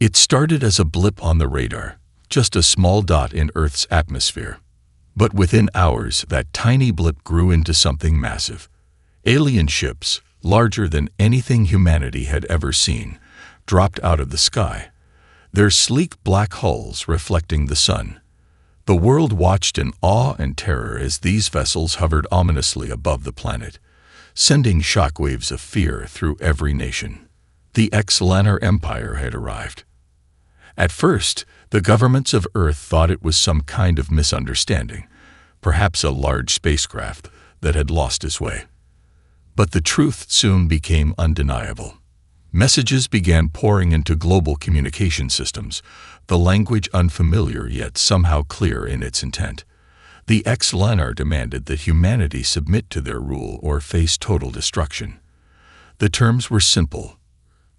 It started as a blip on the radar, just a small dot in Earth's atmosphere. But within hours, that tiny blip grew into something massive. Alien ships, larger than anything humanity had ever seen, dropped out of the sky, their sleek black hulls reflecting the sun. The world watched in awe and terror as these vessels hovered ominously above the planet, sending shockwaves of fear through every nation. The Xlanar Empire had arrived. At first, the governments of Earth thought it was some kind of misunderstanding, perhaps a large spacecraft that had lost its way. But the truth soon became undeniable. Messages began pouring into global communication systems, the language unfamiliar yet somehow clear in its intent. The Xlanar demanded that humanity submit to their rule or face total destruction. The terms were simple.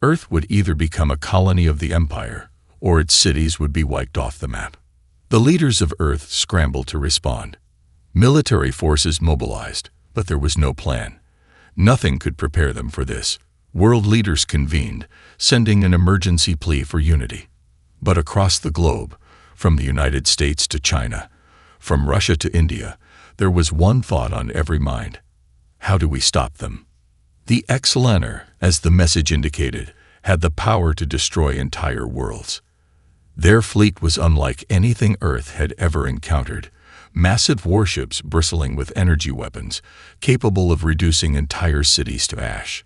Earth would either become a colony of the Empire, or its cities would be wiped off the map. The leaders of Earth scrambled to respond. Military forces mobilized, but there was no plan. Nothing could prepare them for this. World leaders convened, sending an emergency plea for unity. But across the globe, from the United States to China, from Russia to India, there was one thought on every mind. How do we stop them? The Xlanar, as the message indicated, had the power to destroy entire worlds. Their fleet was unlike anything Earth had ever encountered. Massive warships bristling with energy weapons, capable of reducing entire cities to ash.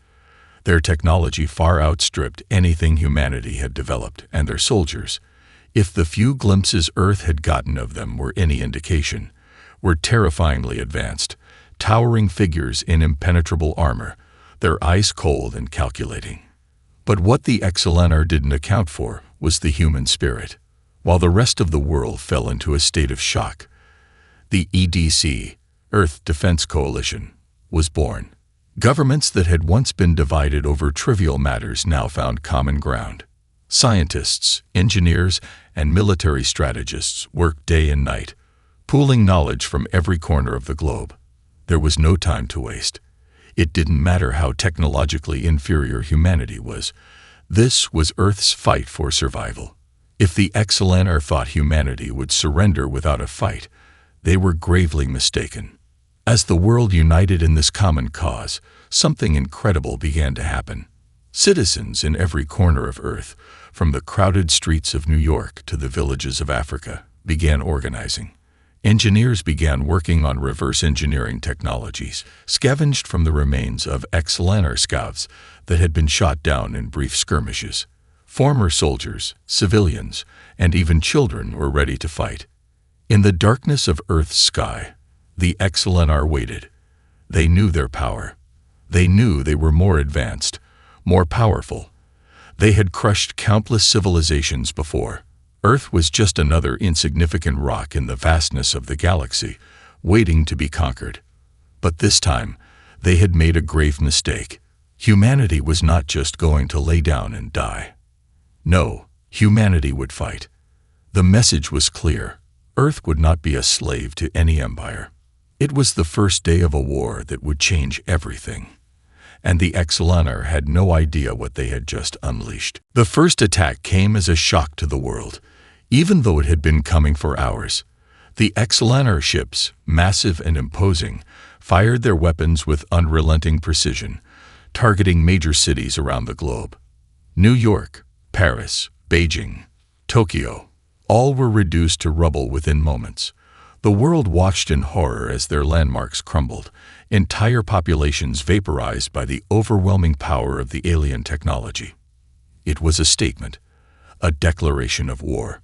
Their technology far outstripped anything humanity had developed, and their soldiers, if the few glimpses Earth had gotten of them were any indication, were terrifyingly advanced, towering figures in impenetrable armor, their eyes cold and calculating. But what the Xlanar didn't account for was the human spirit. While the rest of the world fell into a state of shock, the EDC, Earth Defense Coalition, was born. Governments that had once been divided over trivial matters now found common ground. Scientists, engineers, and military strategists worked day and night, pooling knowledge from every corner of the globe. There was no time to waste. It didn't matter how technologically inferior humanity was. This was Earth's fight for survival. If the Xlanar thought humanity would surrender without a fight, they were gravely mistaken. As the world united in this common cause, something incredible began to happen. Citizens in every corner of Earth, from the crowded streets of New York to the villages of Africa, began organizing. Engineers began working on reverse engineering technologies, scavenged from the remains of Xlanar scouts that had been shot down in brief skirmishes. Former soldiers, civilians, and even children were ready to fight. In the darkness of Earth's sky, the Xlanar waited. They knew their power. They knew they were more advanced, more powerful. They had crushed countless civilizations before. Earth was just another insignificant rock in the vastness of the galaxy, waiting to be conquered. But this time, they had made a grave mistake. Humanity was not just going to lay down and die. No, humanity would fight. The message was clear. Earth would not be a slave to any empire. It was the first day of a war that would change everything. And the Xlanar had no idea what they had just unleashed. The first attack came as a shock to the world, even though it had been coming for hours. The Xlanar ships, massive and imposing, fired their weapons with unrelenting precision, targeting major cities around the globe. New York, Paris, Beijing, Tokyo, all were reduced to rubble within moments. The world watched in horror as their landmarks crumbled, entire populations vaporized by the overwhelming power of the alien technology. It was a statement, a declaration of war.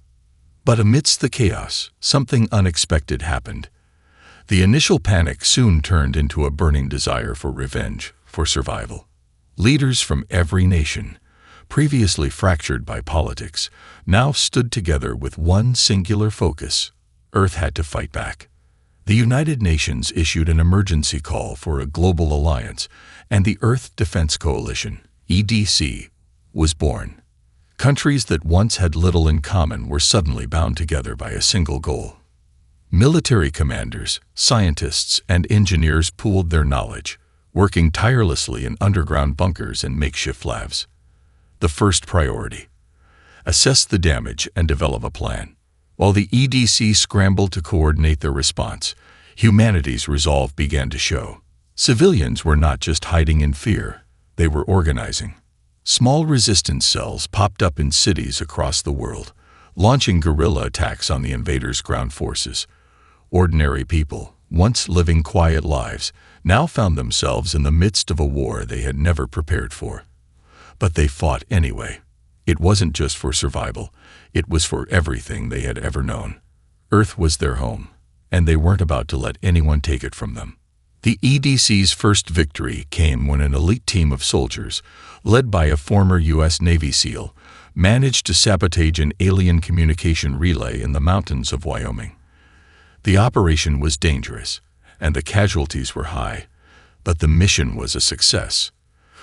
But amidst the chaos, something unexpected happened. The initial panic soon turned into a burning desire for revenge, for survival. Leaders from every nation, previously fractured by politics, now stood together with one singular focus. Earth had to fight back. The United Nations issued an emergency call for a global alliance, and the Earth Defense Coalition, EDC, was born. Countries that once had little in common were suddenly bound together by a single goal. Military commanders, scientists, and engineers pooled their knowledge, working tirelessly in underground bunkers and makeshift labs. The first priority: assess the damage, and develop a plan. While the EDC scrambled to coordinate their response, humanity's resolve began to show. Civilians were not just hiding in fear, they were organizing. Small resistance cells popped up in cities across the world, launching guerrilla attacks on the invaders' ground forces. Ordinary people, once living quiet lives, now found themselves in the midst of a war they had never prepared for. But they fought anyway. It wasn't just for survival, it was for everything they had ever known. Earth was their home, and they weren't about to let anyone take it from them. The EDC's first victory came when an elite team of soldiers, led by a former U.S. Navy SEAL, managed to sabotage an alien communication relay in the mountains of Wyoming. The operation was dangerous, and the casualties were high, but the mission was a success.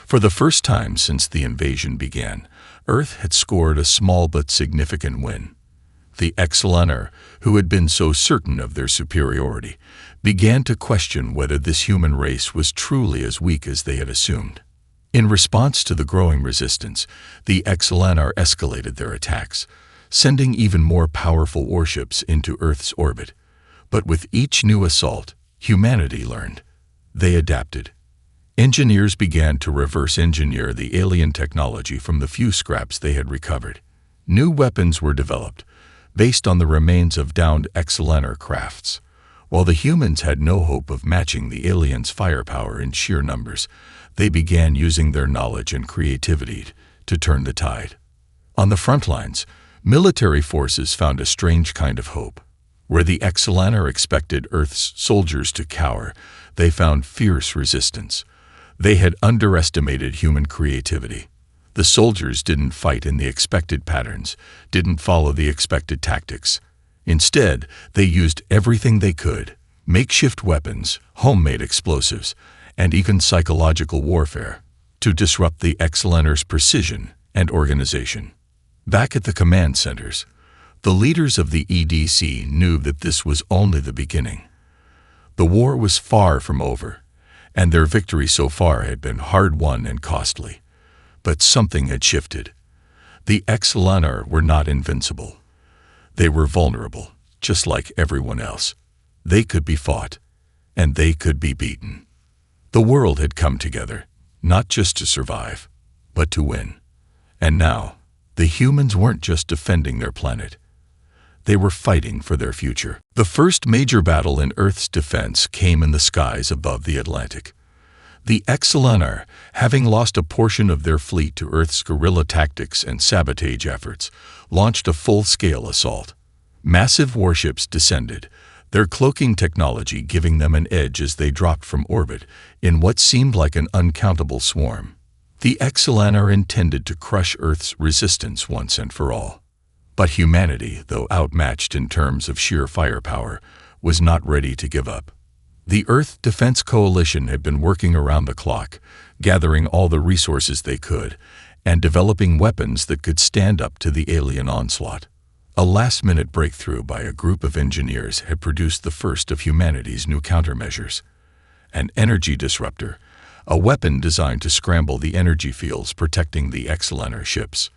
For the first time since the invasion began, Earth had scored a small but significant win. The XLNR, who had been so certain of their superiority, began to question whether this human race was truly as weak as they had assumed. In response to the growing resistance, the XLNR escalated their attacks, sending even more powerful warships into Earth's orbit. But with each new assault, humanity learned. They adapted. Engineers began to reverse engineer the alien technology from the few scraps they had recovered. New weapons were developed, based on the remains of downed XLNR crafts. While the humans had no hope of matching the aliens' firepower in sheer numbers, they began using their knowledge and creativity to turn the tide. On the front lines, military forces found a strange kind of hope. Where the XLNR expected Earth's soldiers to cower, they found fierce resistance. They had underestimated human creativity. The soldiers didn't fight in the expected patterns, didn't follow the expected tactics. Instead, they used everything they could: makeshift weapons, homemade explosives, and even psychological warfare, to disrupt the XLNR's precision and organization. Back at the command centers, the leaders of the EDC knew that this was only the beginning. The war was far from over, and their victory so far had been hard-won and costly. But something had shifted. The XLNR were not invincible. They were vulnerable, just like everyone else. They could be fought, and they could be beaten. The world had come together, not just to survive, but to win. And now, the humans weren't just defending their planet. They were fighting for their future. The first major battle in Earth's defense came in the skies above the Atlantic. The XLNR, having lost a portion of their fleet to Earth's guerrilla tactics and sabotage efforts, launched a full-scale assault. Massive warships descended, their cloaking technology giving them an edge as they dropped from orbit in what seemed like an uncountable swarm. The XLNR intended to crush Earth's resistance once and for all. But humanity, though outmatched in terms of sheer firepower, was not ready to give up. The Earth Defense Coalition had been working around the clock, gathering all the resources they could, and developing weapons that could stand up to the alien onslaught. A last-minute breakthrough by a group of engineers had produced the first of humanity's new countermeasures. An energy disruptor, a weapon designed to scramble the energy fields protecting the XLNR ships.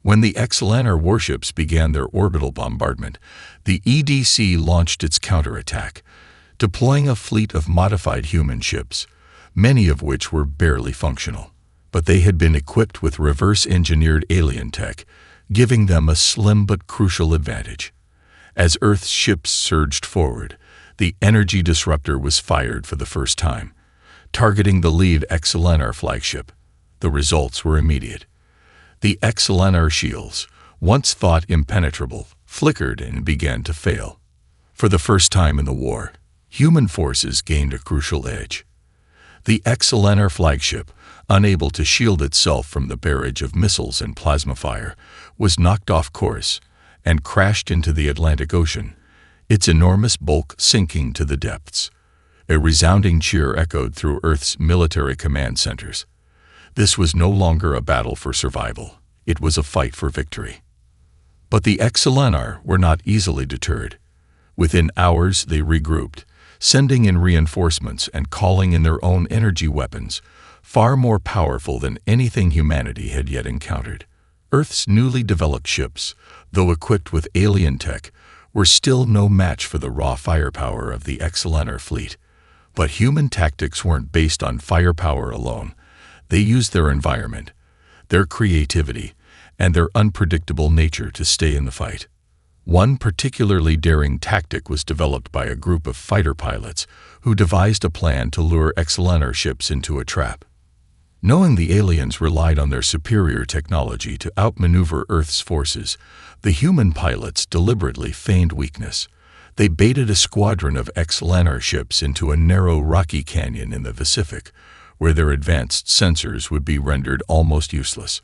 When the XLNR warships began their orbital bombardment, the EDC launched its counterattack, deploying a fleet of modified human ships, many of which were barely functional. But they had been equipped with reverse-engineered alien tech, giving them a slim but crucial advantage. As Earth's ships surged forward, the energy disruptor was fired for the first time, targeting the lead XLNR flagship. The results were immediate. The XLNR shields, once thought impenetrable, flickered and began to fail. For the first time in the war, human forces gained a crucial edge. The XLNR flagship, unable to shield itself from the barrage of missiles and plasma fire, was knocked off course and crashed into the Atlantic Ocean, its enormous bulk sinking to the depths. A resounding cheer echoed through Earth's military command centers. This was no longer a battle for survival. It was a fight for victory. But the XLNR were not easily deterred. Within hours, they regrouped, sending in reinforcements and calling in their own energy weapons, far more powerful than anything humanity had yet encountered. Earth's newly developed ships, though equipped with alien tech, were still no match for the raw firepower of the XLNR fleet. But human tactics weren't based on firepower alone. They used their environment, their creativity, and their unpredictable nature to stay in the fight. One particularly daring tactic was developed by a group of fighter pilots who devised a plan to lure XLNR ships into a trap. Knowing the aliens relied on their superior technology to outmaneuver Earth's forces, the human pilots deliberately feigned weakness. They baited a squadron of XLNR ships into a narrow rocky canyon in the Pacific, where their advanced sensors would be rendered almost useless.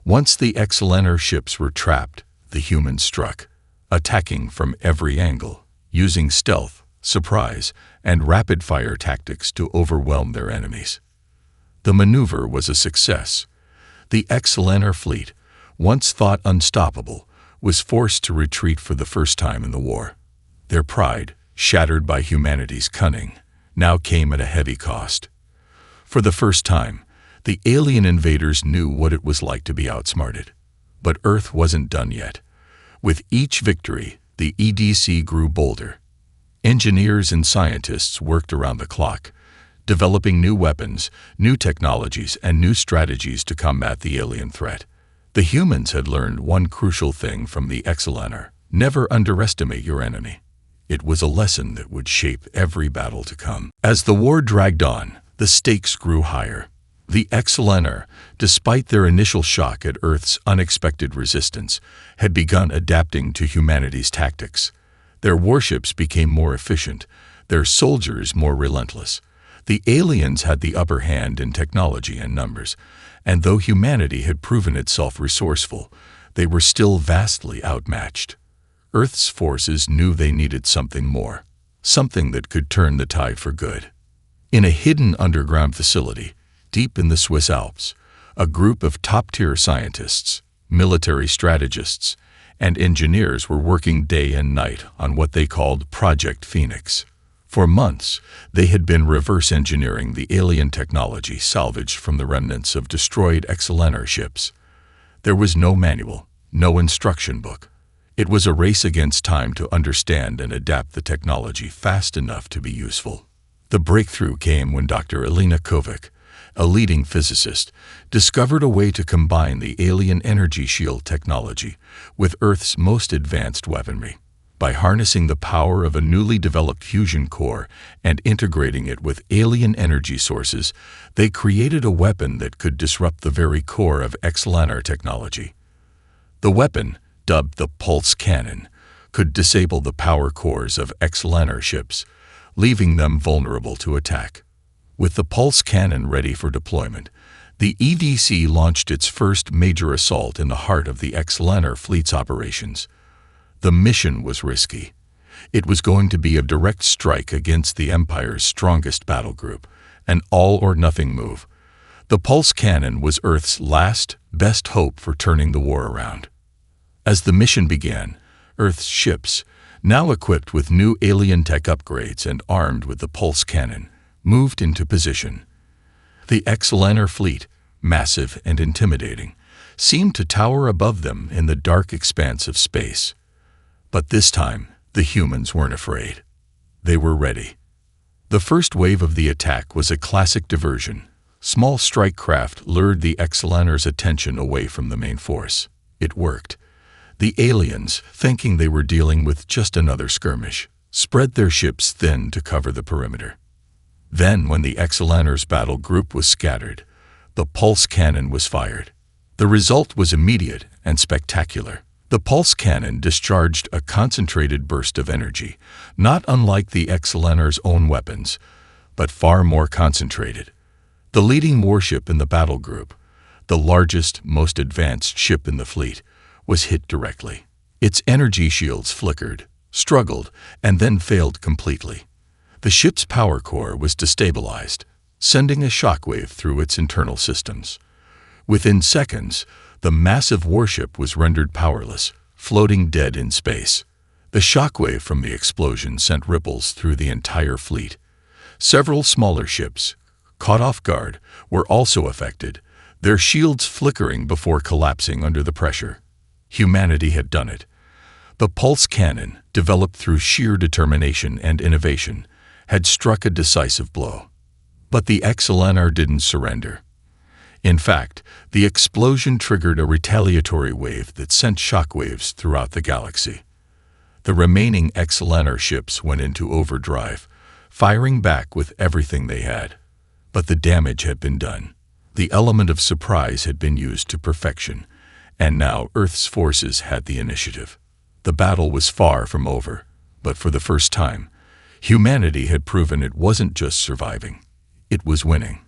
Once the XLNR ships were trapped, the humans struck, attacking from every angle, using stealth, surprise, and rapid-fire tactics to overwhelm their enemies. The maneuver was a success. The XLNR fleet, once thought unstoppable, was forced to retreat for the first time in the war. Their pride, shattered by humanity's cunning, now came at a heavy cost. For the first time, the alien invaders knew what it was like to be outsmarted. But Earth wasn't done yet. With each victory, the EDC grew bolder. Engineers and scientists worked around the clock, developing new weapons, new technologies, and new strategies to combat the alien threat. The humans had learned one crucial thing from the XLNR: never underestimate your enemy. It was a lesson that would shape every battle to come. As the war dragged on, the stakes grew higher. The XLNR, despite their initial shock at Earth's unexpected resistance, had begun adapting to humanity's tactics. Their warships became more efficient, their soldiers more relentless. The aliens had the upper hand in technology and numbers, and though humanity had proven itself resourceful, they were still vastly outmatched. Earth's forces knew they needed something more, something that could turn the tide for good. In a hidden underground facility, deep in the Swiss Alps, a group of top-tier scientists, military strategists, and engineers were working day and night on what they called Project Phoenix. For months, they had been reverse engineering the alien technology salvaged from the remnants of destroyed XLNR ships. There was no manual, no instruction book. It was a race against time to understand and adapt the technology fast enough to be useful. The breakthrough came when Dr. Alina Kovac, a leading physicist, discovered a way to combine the alien energy shield technology with Earth's most advanced weaponry. By harnessing the power of a newly developed fusion core and integrating it with alien energy sources, they created a weapon that could disrupt the very core of XLNR technology. The weapon, dubbed the Pulse Cannon, could disable the power cores of XLNR ships, leaving them vulnerable to attack. With the Pulse Cannon ready for deployment, the EDC launched its first major assault in the heart of the XLNR fleet's operations. The mission was risky. It was going to be a direct strike against the Empire's strongest battle group, an all-or-nothing move. The Pulse Cannon was Earth's last, best hope for turning the war around. As the mission began, Earth's ships, now equipped with new alien tech upgrades and armed with the Pulse Cannon, moved into position. The XLNR fleet, massive and intimidating, seemed to tower above them in the dark expanse of space. But this time, the humans weren't afraid. They were ready. The first wave of the attack was a classic diversion. Small strike craft lured the XLNR's attention away from the main force. It worked. The aliens, thinking they were dealing with just another skirmish, spread their ships thin to cover the perimeter. Then, when the XLNR's battle group was scattered, the Pulse Cannon was fired. The result was immediate and spectacular. The Pulse Cannon discharged a concentrated burst of energy, not unlike the XLNR's own weapons, but far more concentrated. The leading warship in the battle group, the largest, most advanced ship in the fleet, was hit directly. Its energy shields flickered, struggled, and then failed completely. The ship's power core was destabilized, sending a shockwave through its internal systems. Within seconds, the massive warship was rendered powerless, floating dead in space. The shockwave from the explosion sent ripples through the entire fleet. Several smaller ships, caught off guard, were also affected, their shields flickering before collapsing under the pressure. Humanity had done it. The pulse cannon, developed through sheer determination and innovation, had struck a decisive blow. But the XLNR didn't surrender. In fact, the explosion triggered a retaliatory wave that sent shockwaves throughout the galaxy. The remaining XLNR ships went into overdrive, firing back with everything they had. But the damage had been done. The element of surprise had been used to perfection, and now Earth's forces had the initiative. The battle was far from over, but for the first time, humanity had proven it wasn't just surviving, it was winning.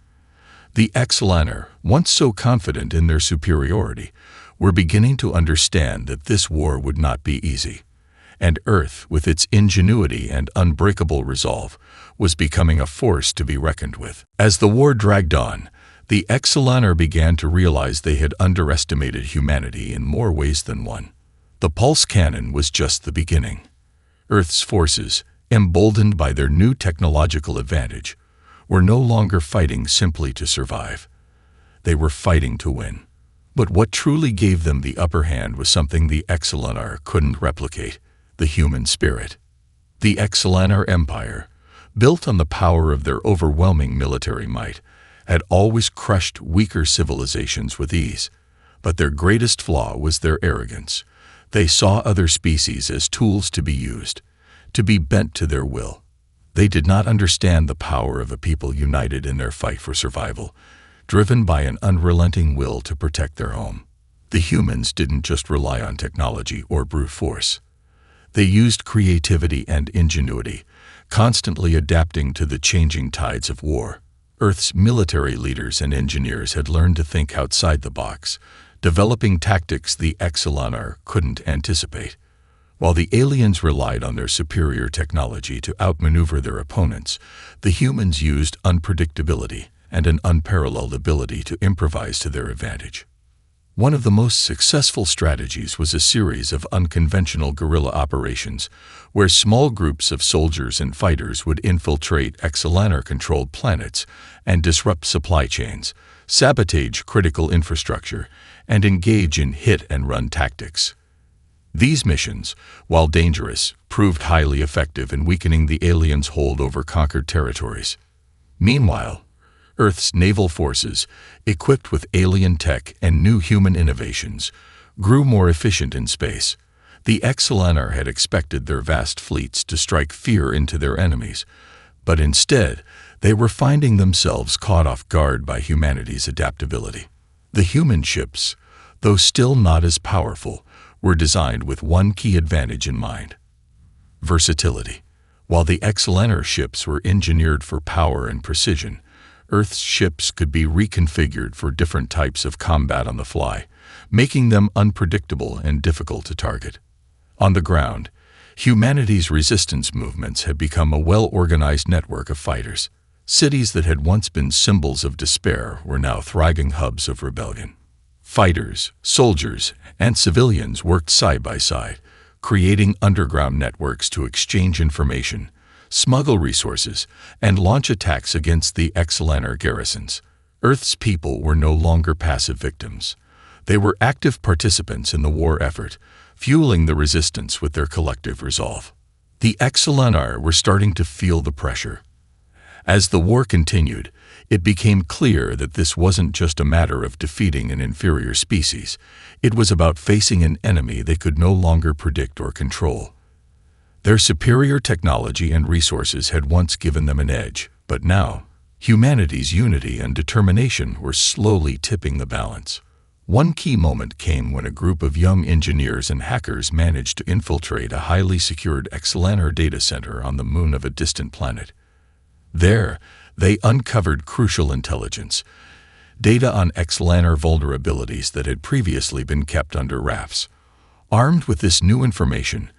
The XLNR, once so confident in their superiority, were beginning to understand that this war would not be easy, and Earth, with its ingenuity and unbreakable resolve, was becoming a force to be reckoned with. As the war dragged on, the XLNR began to realize they had underestimated humanity in more ways than one. The pulse cannon was just the beginning. Earth's forces, emboldened by their new technological advantage, were no longer fighting simply to survive. They were fighting to win. But what truly gave them the upper hand was something the XLNR couldn't replicate: the human spirit. The XLNR Empire, built on the power of their overwhelming military might, had always crushed weaker civilizations with ease. But their greatest flaw was their arrogance. They saw other species as tools to be used, to be bent to their will. They did not understand the power of a people united in their fight for survival, driven by an unrelenting will to protect their home. The humans didn't just rely on technology or brute force. They used creativity and ingenuity, constantly adapting to the changing tides of war. Earth's military leaders and engineers had learned to think outside the box, developing tactics the XLNR couldn't anticipate. While the aliens relied on their superior technology to outmaneuver their opponents, the humans used unpredictability and an unparalleled ability to improvise to their advantage. One of the most successful strategies was a series of unconventional guerrilla operations, where small groups of soldiers and fighters would infiltrate XLNR-controlled planets and disrupt supply chains, sabotage critical infrastructure, and engage in hit-and-run tactics. These missions, while dangerous, proved highly effective in weakening the aliens' hold over conquered territories. Meanwhile, Earth's naval forces, equipped with alien tech and new human innovations, grew more efficient in space. The XLNR had expected their vast fleets to strike fear into their enemies, but instead, they were finding themselves caught off guard by humanity's adaptability. The human ships, though still not as powerful, were designed with one key advantage in mind: versatility. While the XLNR ships were engineered for power and precision, Earth's ships could be reconfigured for different types of combat on the fly, making them unpredictable and difficult to target. On the ground, humanity's resistance movements had become a well-organized network of fighters. Cities that had once been symbols of despair were now thriving hubs of rebellion. Fighters, soldiers, and civilians worked side by side, creating underground networks to exchange information, smuggle resources, and launch attacks against the XLNR garrisons. Earth's people were no longer passive victims. They were active participants in the war effort, fueling the resistance with their collective resolve. The XLNR were starting to feel the pressure. As the war continued, it became clear that this wasn't just a matter of defeating an inferior species. It was about facing an enemy they could no longer predict or control. Their superior technology and resources had once given them an edge, but now, humanity's unity and determination were slowly tipping the balance. One key moment came when a group of young engineers and hackers managed to infiltrate a highly secured XLNR data center on the moon of a distant planet. There, they uncovered crucial intelligence, data on XLNR vulnerabilities that had previously been kept under wraps. Armed with this new information,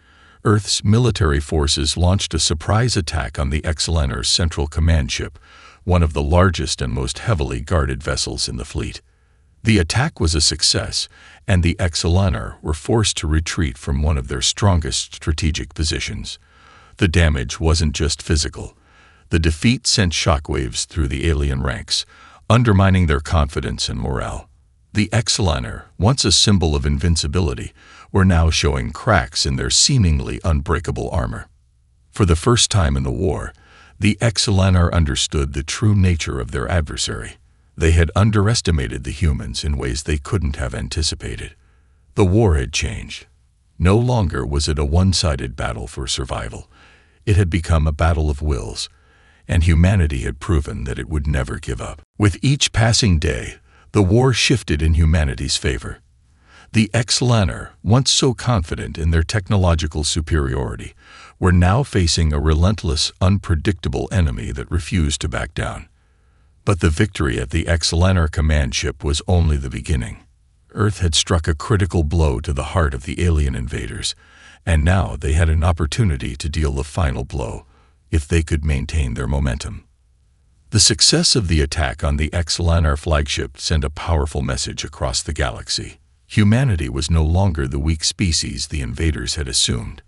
Earth's military forces launched a surprise attack on the XLNR's central command ship, one of the largest and most heavily guarded vessels in the fleet. The attack was a success, and the XLNR were forced to retreat from one of their strongest strategic positions. The damage wasn't just physical. The defeat sent shockwaves through the alien ranks, undermining their confidence and morale. The Excelliner, once a symbol of invincibility, were now showing cracks in their seemingly unbreakable armor. For the first time in the war, the Excelliner understood the true nature of their adversary. They had underestimated the humans in ways they couldn't have anticipated. The war had changed. No longer was it a one-sided battle for survival. It had become a battle of wills, and humanity had proven that it would never give up. With each passing day, the war shifted in humanity's favor. The Excelliner, once so confident in their technological superiority, were now facing a relentless, unpredictable enemy that refused to back down. But the victory at the Excelliner command ship was only the beginning. Earth had struck a critical blow to the heart of the alien invaders, and now they had an opportunity to deal the final blow, if they could maintain their momentum. The success of the attack on the Excelliner flagship sent a powerful message across the galaxy. Humanity was no longer the weak species the invaders had assumed.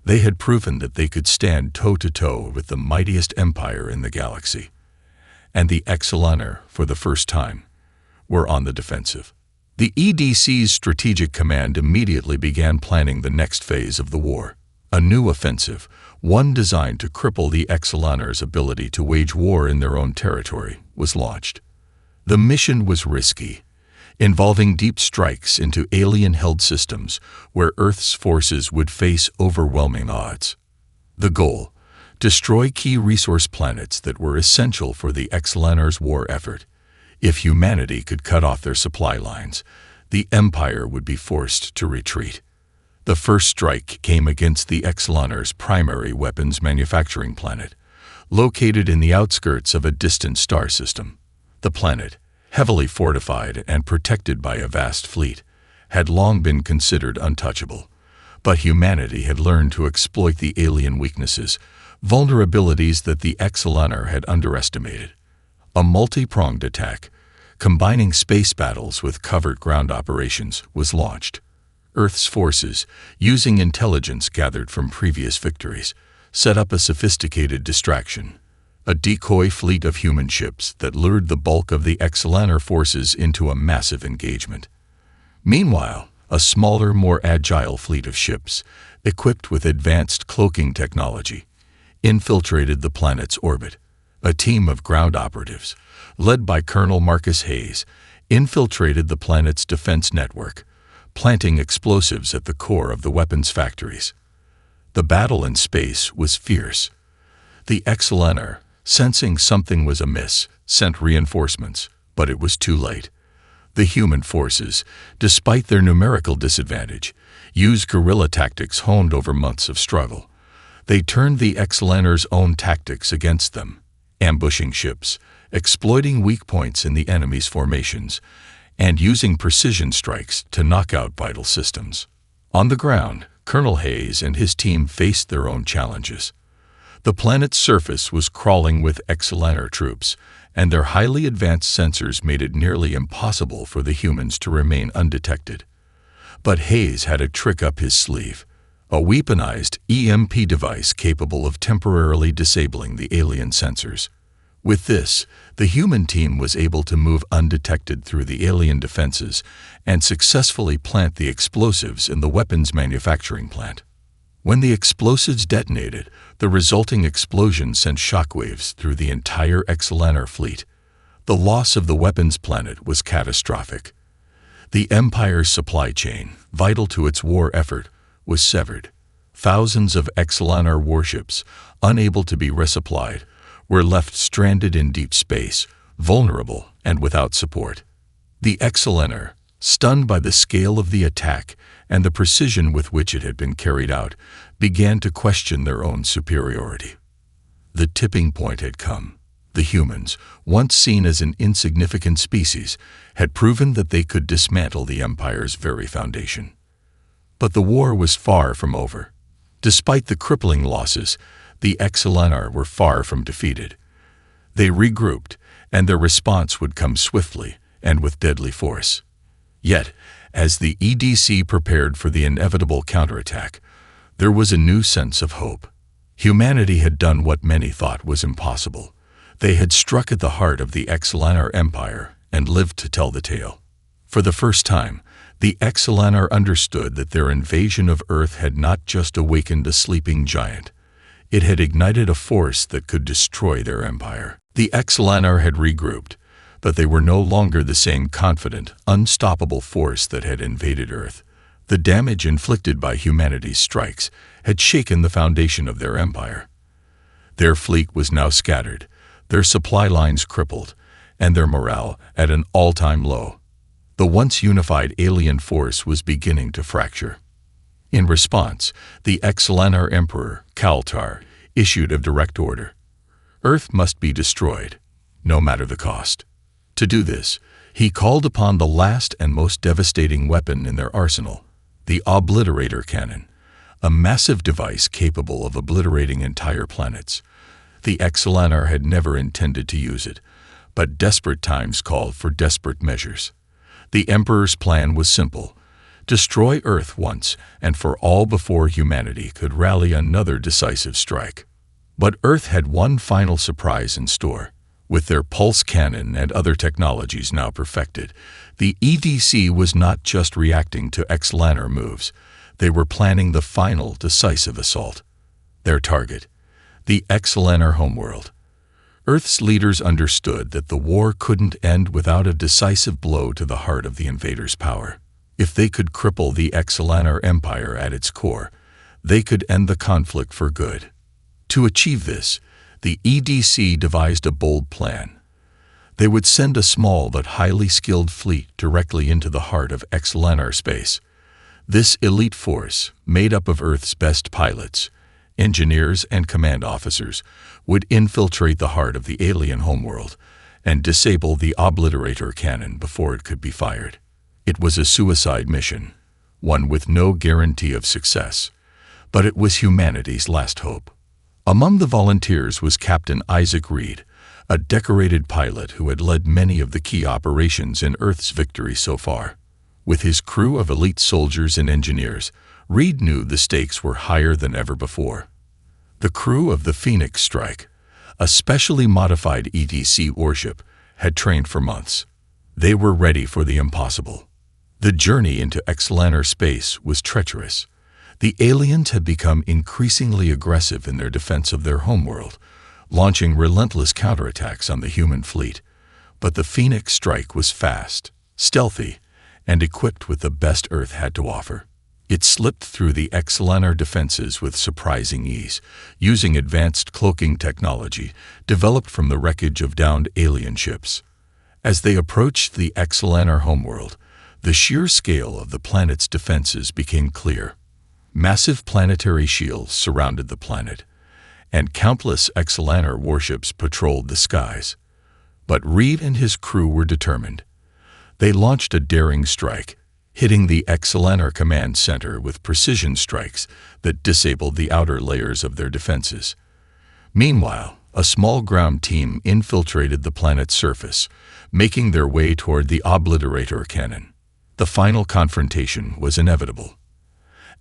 They had proven that they could stand toe-to-toe with the mightiest empire in the galaxy. And the Excelliner, for the first time, were on the defensive. The EDC's strategic command immediately began planning the next phase of the war. A new offensive, one designed to cripple the Excelliner's ability to wage war in their own territory, was launched. The mission was risky, involving deep strikes into alien-held systems where Earth's forces would face overwhelming odds. The goal: destroy key resource planets that were essential for the Excelliner's war effort. If humanity could cut off their supply lines, the Empire would be forced to retreat. The first strike came against the Excelliner's primary weapons manufacturing planet, located in the outskirts of a distant star system. The planet, heavily fortified and protected by a vast fleet, had long been considered untouchable. But humanity had learned to exploit the alien weaknesses, vulnerabilities that the Excelliner had underestimated. A multi-pronged attack, combining space battles with covert ground operations, was launched. Earth's forces, using intelligence gathered from previous victories, set up a sophisticated distraction, a decoy fleet of human ships that lured the bulk of the Excelliner forces into a massive engagement. Meanwhile, a smaller, more agile fleet of ships, equipped with advanced cloaking technology, infiltrated the planet's orbit. A team of ground operatives, led by Colonel Marcus Hayes, infiltrated the planet's defense network, planting explosives at the core of the weapons factories. The battle in space was fierce. The Excelliner, sensing something was amiss, sent reinforcements, but it was too late. The human forces, despite their numerical disadvantage, used guerrilla tactics honed over months of struggle. They turned the Excelliner's own tactics against them, ambushing ships, exploiting weak points in the enemy's formations, and using precision strikes to knock out vital systems. On the ground, Colonel Hayes and his team faced their own challenges. The planet's surface was crawling with Excelliner troops, and their highly advanced sensors made it nearly impossible for the humans to remain undetected. But Hayes had a trick up his sleeve, a weaponized EMP device capable of temporarily disabling the alien sensors. With this, the human team was able to move undetected through the alien defenses and successfully plant the explosives in the weapons manufacturing plant. When the explosives detonated, the resulting explosion sent shockwaves through the entire Excelliner fleet. The loss of the weapons planet was catastrophic. The Empire's supply chain, vital to its war effort, was severed. Thousands of Excelliner warships, unable to be resupplied, were left stranded in deep space, vulnerable and without support. The Excelliner, stunned by the scale of the attack and the precision with which it had been carried out, began to question their own superiority. The tipping point had come. The humans, once seen as an insignificant species, had proven that they could dismantle the Empire's very foundation. But the war was far from over. Despite the crippling losses, the Excelliner were far from defeated. They regrouped, and their response would come swiftly and with deadly force. Yet, as the EDC prepared for the inevitable counterattack, there was a new sense of hope. Humanity had done what many thought was impossible. They had struck at the heart of the Exelanar Empire and lived to tell the tale. For the first time, the Exelanar understood that their invasion of Earth had not just awakened a sleeping giant. It had ignited a force that could destroy their empire. The Exelanar had regrouped, but they were no longer the same confident, unstoppable force that had invaded Earth. The damage inflicted by humanity's strikes had shaken the foundation of their empire. Their fleet was now scattered, their supply lines crippled, and their morale at an all-time low. The once unified alien force was beginning to fracture. In response, the Exelanar Emperor, Kaltar, issued a direct order. Earth must be destroyed, no matter the cost. To do this, he called upon the last and most devastating weapon in their arsenal, the Obliterator Cannon, a massive device capable of obliterating entire planets. The Exelanar had never intended to use it, but desperate times called for desperate measures. The Emperor's plan was simple: destroy Earth once and for all before humanity could rally another decisive strike. But Earth had one final surprise in store. With their pulse cannon and other technologies now perfected, the EDC was not just reacting to Exelanar moves. They were planning the final decisive assault. Their target, the Exelanar homeworld. Earth's leaders understood that the war couldn't end without a decisive blow to the heart of the invaders' power. If they could cripple the Exelanar Empire at its core, they could end the conflict for good. To achieve this, the EDC devised a bold plan. They would send a small but highly skilled fleet directly into the heart of Exelanar space. This elite force, made up of Earth's best pilots, engineers, and command officers, would infiltrate the heart of the alien homeworld and disable the Obliterator Cannon before it could be fired. It was a suicide mission, one with no guarantee of success, but it was humanity's last hope. Among the volunteers was Captain Isaac Reed, a decorated pilot who had led many of the key operations in Earth's victory so far. With his crew of elite soldiers and engineers, Reed knew the stakes were higher than ever before. The crew of the Phoenix Strike, a specially modified EDC warship, had trained for months. They were ready for the impossible. The journey into Exelanar space was treacherous. The aliens had become increasingly aggressive in their defense of their homeworld, launching relentless counterattacks on the human fleet. But the Phoenix Strike was fast, stealthy, and equipped with the best Earth had to offer. It slipped through the Exelanar defenses with surprising ease, using advanced cloaking technology developed from the wreckage of downed alien ships. As they approached the Exelanar homeworld, the sheer scale of the planet's defenses became clear. Massive planetary shields surrounded the planet, and countless Exelanar warships patrolled the skies. But Reed and his crew were determined. They launched a daring strike, hitting the Exelanar command center with precision strikes that disabled the outer layers of their defenses. Meanwhile, a small ground team infiltrated the planet's surface, making their way toward the Obliterator Cannon. The final confrontation was inevitable.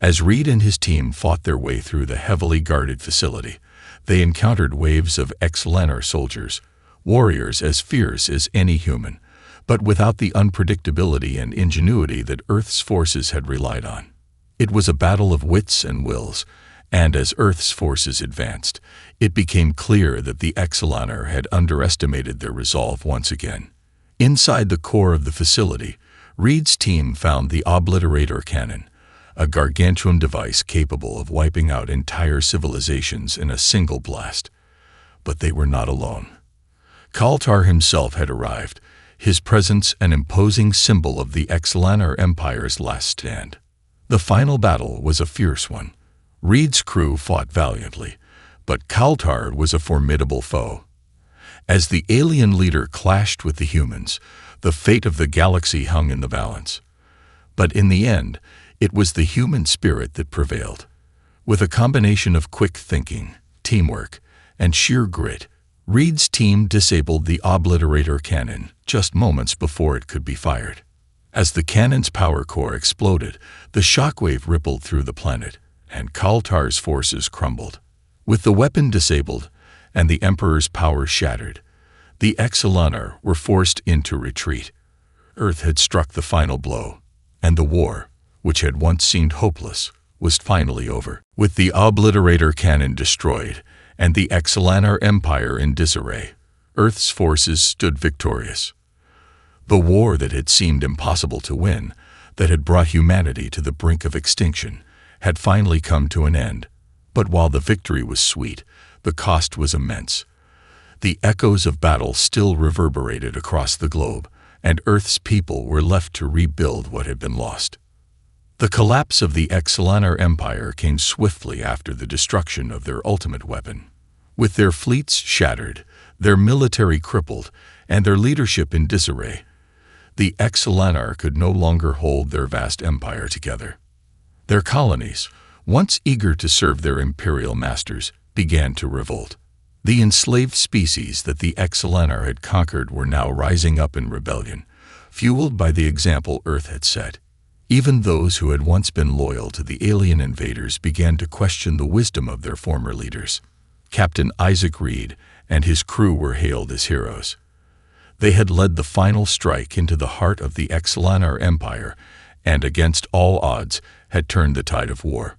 As Reed and his team fought their way through the heavily guarded facility, they encountered waves of Exelanar soldiers, warriors as fierce as any human, but without the unpredictability and ingenuity that Earth's forces had relied on. It was a battle of wits and wills, and as Earth's forces advanced, it became clear that the Exelanar had underestimated their resolve once again. Inside the core of the facility, Reed's team found the Obliterator Cannon, a gargantuan device capable of wiping out entire civilizations in a single blast. But they were not alone. Kaltar himself had arrived, his presence an imposing symbol of the Exelanar Empire's last stand. The final battle was a fierce one. Reed's crew fought valiantly, but Kaltar was a formidable foe. As the alien leader clashed with the humans, the fate of the galaxy hung in the balance. But in the end, it was the human spirit that prevailed. With a combination of quick thinking, teamwork, and sheer grit, Reed's team disabled the Obliterator Cannon just moments before it could be fired. As the cannon's power core exploded, the shockwave rippled through the planet, and Kaltar's forces crumbled. With the weapon disabled and the Emperor's power shattered, The Exelanor were forced into retreat. Earth had struck the final blow, and the war, which had once seemed hopeless, was finally over. With the Obliterator cannon destroyed and the Exelanor Empire in disarray, Earth's forces stood victorious. The war that had seemed impossible to win, that had brought humanity to the brink of extinction, had finally come to an end. But while the victory was sweet, the cost was immense. The echoes of battle still reverberated across the globe, and Earth's people were left to rebuild what had been lost. The collapse of the Exelanor Empire came swiftly after the destruction of their ultimate weapon. With their fleets shattered, their military crippled, and their leadership in disarray, the Exelanor could no longer hold their vast empire together. Their colonies, once eager to serve their imperial masters, began to revolt. The enslaved species that the Exelanor had conquered were now rising up in rebellion, fueled by the example Earth had set. Even those who had once been loyal to the alien invaders began to question the wisdom of their former leaders. Captain Isaac Reed and his crew were hailed as heroes. They had led the final strike into the heart of the Exelanor Empire and, against all odds, had turned the tide of war.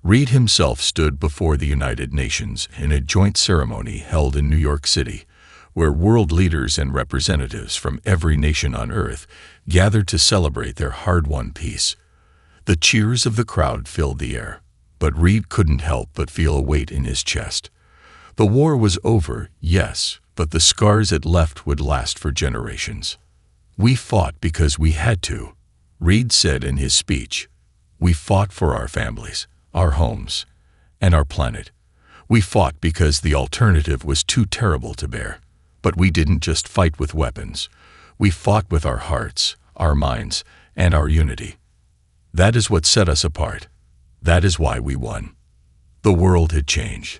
Reed himself stood before the United Nations in a joint ceremony held in New York City, where world leaders and representatives from every nation on Earth gathered to celebrate their hard-won peace. The cheers of the crowd filled the air, but Reed couldn't help but feel a weight in his chest. The war was over, yes, but the scars it left would last for generations. "We fought because we had to," Reed said in his speech. "We fought for our families, our homes, and our planet. We fought because the alternative was too terrible to bear. But we didn't just fight with weapons. We fought with our hearts, our minds, and our unity. That is what set us apart. That is why we won." The world had changed.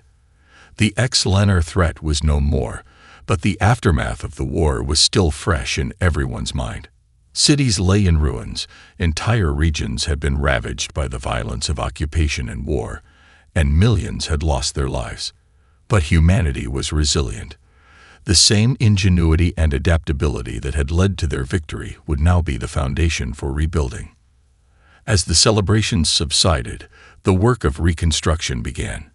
The Exelanor threat was no more, but the aftermath of the war was still fresh in everyone's mind. Cities lay in ruins, entire regions had been ravaged by the violence of occupation and war, and millions had lost their lives. But humanity was resilient. The same ingenuity and adaptability that had led to their victory would now be the foundation for rebuilding. As the celebrations subsided, the work of reconstruction began.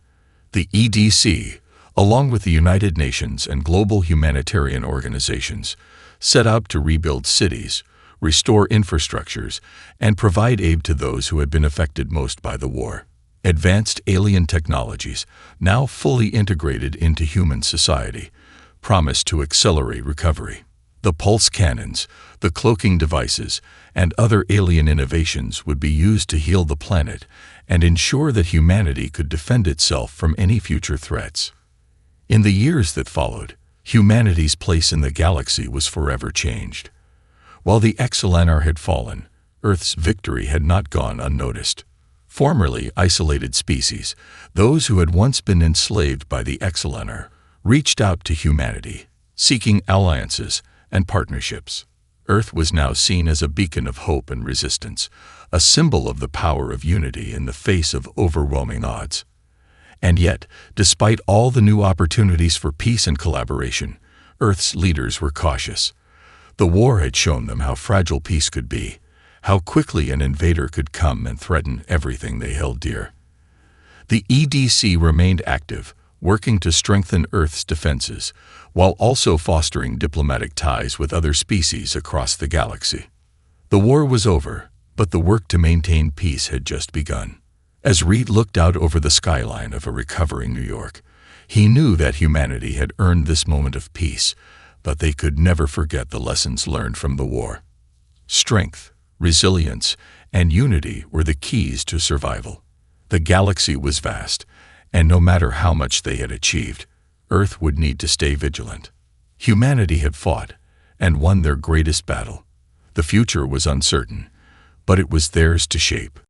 The EDC, along with the United Nations and global humanitarian organizations, set out to rebuild cities, restore infrastructures, and provide aid to those who had been affected most by the war. Advanced alien technologies, now fully integrated into human society, promised to accelerate recovery. The pulse cannons, the cloaking devices, and other alien innovations would be used to heal the planet and ensure that humanity could defend itself from any future threats. In the years that followed, humanity's place in the galaxy was forever changed. While the Exelanor had fallen, Earth's victory had not gone unnoticed. Formerly isolated species, those who had once been enslaved by the Exelanor, reached out to humanity, seeking alliances and partnerships. Earth was now seen as a beacon of hope and resistance, a symbol of the power of unity in the face of overwhelming odds. And yet, despite all the new opportunities for peace and collaboration, Earth's leaders were cautious. The war had shown them how fragile peace could be, how quickly an invader could come and threaten everything they held dear. The EDC remained active, working to strengthen Earth's defenses, while also fostering diplomatic ties with other species across the galaxy. The war was over, but the work to maintain peace had just begun. As Reed looked out over the skyline of a recovering New York, he knew that humanity had earned this moment of peace, but they could never forget the lessons learned from the war. Strength, resilience, and unity were the keys to survival. The galaxy was vast, and no matter how much they had achieved, Earth would need to stay vigilant. Humanity had fought and won their greatest battle. The future was uncertain, but it was theirs to shape.